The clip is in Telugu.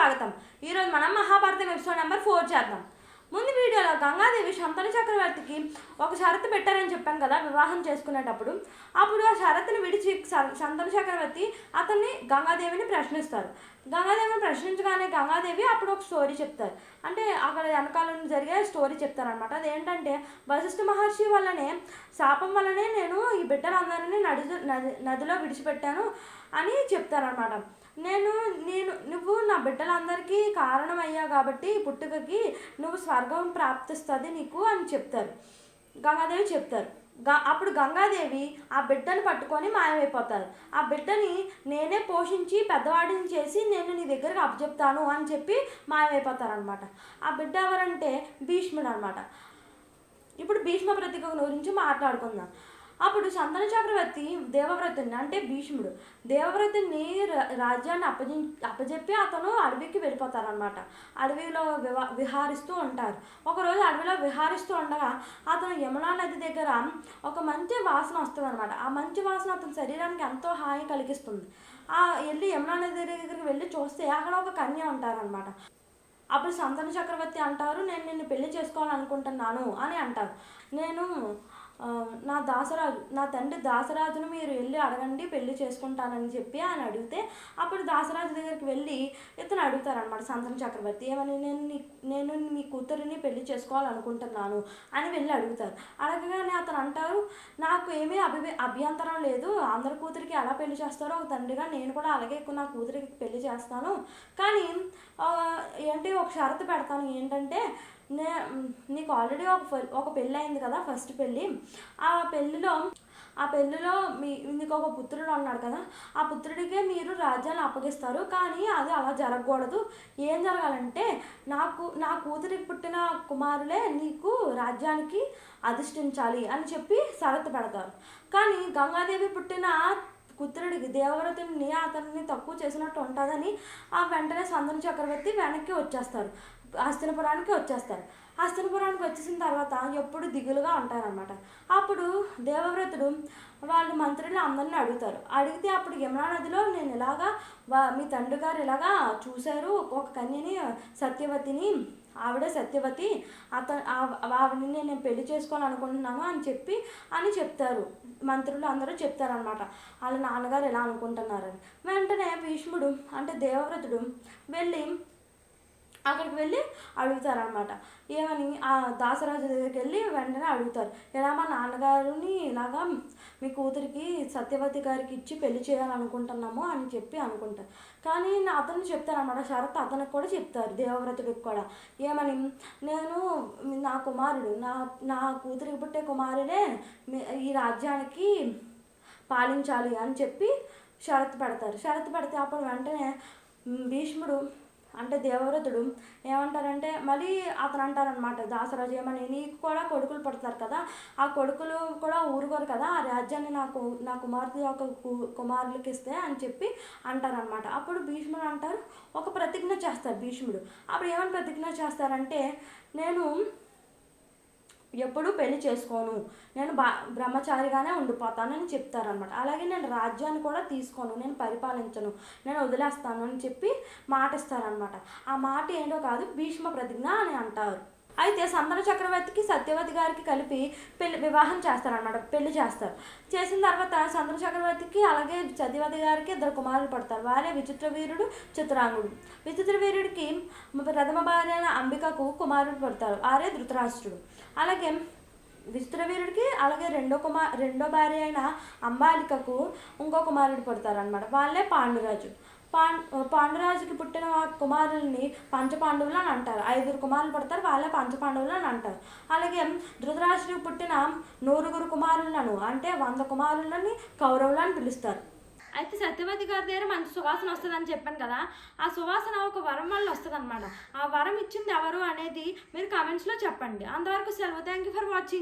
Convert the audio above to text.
స్వాగతం. ఈరోజు మనం మహాభారతం ఎపిసోడ్ నెంబర్ 4 చేద్దాం. ముందు వీడియోలో గంగాదేవి శంతను చక్రవర్తికి ఒక షరతు పెట్టారని చెప్పాను కదా, వివాహం చేసుకునేటప్పుడు. అప్పుడు ఆ షరతుని విడిచి శంతను చక్రవర్తి అతన్ని గంగాదేవిని ప్రశ్నిస్తారు. గంగాదేవిని ప్రశ్నించగానే గంగాదేవి అప్పుడు ఒక స్టోరీ చెప్తారు. అంటే అక్కడ వెనకాల జరిగే స్టోరీ చెప్తారనమాట. అదేంటంటే వశిష్ఠ మహర్షి వల్లనే శాపం వల్లనే నేను ఈ బిడ్డలందరినీ నదిలో విడిచిపెట్టాను అని చెప్తారనమాట. నువ్వు నా బిడ్డలందరికీ కారణమయ్యావు కాబట్టి పుట్టుకకి నువ్వు స్వర్గం ప్రాప్తిస్తుంది నీకు అని చెప్తారు. గంగాదేవి చెప్తారు. అప్పుడు గంగాదేవి ఆ బిడ్డను పట్టుకొని మాయమైపోతారు. ఆ బిడ్డని నేనే పోషించి పెద్దవాడిని చేసి నేను నీ దగ్గరకు అప్పచెప్తాను అని చెప్పి మాయమైపోతారనమాట. ఆ బిడ్డ ఎవరంటే భీష్ముడు అనమాట. ఇప్పుడు భీష్మ ప్రతిజ్ఞ గురించి మాట్లాడుకుందాం. అప్పుడు శంతను చక్రవర్తి దేవవ్రతుని అంటే భీష్ముడు దేవవ్రతుని రాజ్యాన్ని అప్పజెప్పి అతను అడవికి వెళ్ళిపోతారనమాట. అడవిలో విహారిస్తూ ఉంటారు. ఒకరోజు అడవిలో విహారిస్తూ ఉండగా అతను యమునా నది దగ్గర ఒక మంచి వాసన వస్తుంది అనమాట. ఆ మంచి వాసన అతని శరీరానికి ఎంతో హాయి కలిగిస్తుంది. వెళ్ళి యమునా నది దగ్గరికి వెళ్ళి చూస్తే అక్కడ ఒక కన్య ఉంటారనమాట. అప్పుడు శంతను చక్రవర్తి అంటారు, నేను నిన్ను పెళ్లి చేసుకోవాలనుకుంటున్నాను అని అంటారు. నా తండ్రి దాసరాజును మీరు వెళ్ళి అడగండి, పెళ్లి చేసుకుంటానని చెప్పి ఆయన అడిగితే అప్పుడు దాసరాజు దగ్గరికి వెళ్ళి ఇతను అడుగుతారనమాట శంతను చక్రవర్తి, ఏమని నేను మీ కూతురిని పెళ్లి చేసుకోవాలనుకుంటున్నాను అని వెళ్ళి అడుగుతారు. అడగగానే అతను అంటారు, నాకు ఏమీ అభ్యంతరం లేదు, అందరి కూతురికి ఎలా పెళ్లి చేస్తారో ఒక తండ్రిగా నేను కూడా అలాగే నా కూతురికి పెళ్లి చేస్తాను, కానీ ఒక షరతు పెడతాను. ఏంటంటే నీకు ఆల్రెడీ ఒక పెళ్ళి అయింది కదా, ఫస్ట్ పెళ్ళి. ఆ పెళ్ళిలో నీకు ఒక పుత్రుడు ఉన్నాడు కదా, ఆ పుత్రుడికే మీరు రాజ్యాన్ని అప్పగిస్తారు. కానీ అది అలా జరగకూడదు. ఏం జరగాలంటే నా కూతురికి పుట్టిన కుమారులే నీకు రాజ్యానికి అధిష్ఠించాలి అని చెప్పి షరతు పెడతారు. కానీ గంగాదేవి పుట్టిన పుత్రుడికి దేవవ్రతుని అతన్ని తక్కువ చేసినట్టు ఉంటుందని వెంటనే శంతను చక్రవర్తి వెనక్కి వచ్చేస్తారు, హస్తినపురానికి వచ్చేస్తారు. హస్తినపురానికి వచ్చేసిన తర్వాత ఎప్పుడు దిగులుగా ఉంటారనమాట. అప్పుడు దేవవ్రతుడు వాళ్ళు మంత్రులు అందరినీ అడుగుతారు. అడిగితే అప్పుడు యమునా నదిలో నేను ఇలాగా మీ తండ్రి గారు ఇలాగా చూశారు ఒక కన్యని, సత్యవతిని, ఆవిడే సత్యవతి, ఆవిడని నేను పెళ్లి చేసుకోవాలనుకుంటున్నాను అని చెప్తారు. మంత్రులు అందరూ చెప్తారనమాట వాళ్ళ నాన్నగారు ఎలా అనుకుంటున్నారని. వెంటనే భీష్ముడు అంటే దేవవ్రతుడు అక్కడికి వెళ్ళి అడుగుతారనమాట. ఏమని ఆ దాసరాజు దగ్గరికి వెళ్ళి వెంటనే అడుగుతారు, ఇలా మా నాన్నగారిని ఇలాగా మీ కూతురికి సత్యవతి గారికి ఇచ్చి పెళ్లి చేయాలనుకుంటున్నాము అని చెప్పి అనుకుంటారు. కానీ అతను చెప్తారనమాట షరత్ అతనికి కూడా చెప్తారు, దేవవ్రతుడికి కూడా. ఏమని నా కుమారుడు నా కూతురికి పుట్టే కుమారుడే ఈ రాజ్యానికి పాలించాలి అని చెప్పి షరతు పెడతారు. షరతు పెడితే అప్పుడు వెంటనే భీష్ముడు అంటే దేవవ్రతుడు ఏమంటారంటే మళ్ళీ అతను అంటారనమాట దాసరాజు, ఏమని నీకు కూడా కొడుకులు పడతారు కదా, ఆ కొడుకులు కూడా ఊరుకోరు కదా, ఆ రాజ్యాన్ని నా కుమార్తె యొక్క కుమారులకి ఇస్తే అని చెప్పి అంటారనమాట. అప్పుడు భీష్ముడు అంటారు, ఒక ప్రతిజ్ఞ చేస్తారు భీష్ముడు. అప్పుడు ఏమని ప్రతిజ్ఞ చేస్తారంటే నేను ఎప్పుడూ పెళ్లి చేసుకోను, నేను బ్రహ్మచారిగానే ఉండిపోతానని చెప్తారనమాట. అలాగే నేను రాజ్యాన్ని కూడా తీసుకోను, నేను పరిపాలించను, నేను వదిలేస్తాను అని చెప్పి మాట ఇస్తారనమాట. ఆ మాట ఏంటో కాదు, భీష్మ ప్రతిజ్ఞ అని అంటారు. అయితే శంతను చక్రవర్తికి సత్యవతి గారికి కలిపి వివాహం చేస్తారనమాట, పెళ్లి చేస్తారు. చేసిన తర్వాత శంతను చక్రవర్తికి అలాగే సత్యవతి గారికి 2 కుమారులు పడతారు. వారే విచిత్రవీరుడు, చిత్రాంగుడు. విచిత్రవీరుడికి ప్రథమ భార్య అయిన అంబికకు కుమారుడు పడతారు, వారే ధృతరాష్ట్రుడు. అలాగే విచిత్రవీరుడికి అలాగే రెండో భార్య అయిన అంబాలికకు ఇంకో కుమారుడు పడతారనమాట, వాళ్ళే పాండురాజు. పాండురాజుకి పుట్టిన కుమారుల్ని పంచపాండవులు అని అంటారు. 5 కుమారులు పడతారు, వాళ్ళే పంచపాండవులు అని అంటారు. అలాగే ధృతరాష్ట్రుడికి పుట్టిన 100 కుమారులను అంటే 100 కుమారులని కౌరవులు అని పిలుస్తారు. అయితే సత్యవతి గారి దగ్గర మంచి సువాసన వస్తుందని చెప్పాను కదా, ఆ సువాసన ఒక వరం వల్ల వస్తుంది అనమాట. ఆ వరం ఇచ్చింది ఎవరు అనేది మీరు కామెంట్స్లో చెప్పండి. అంతవరకు సెలవు. Thank you for watching.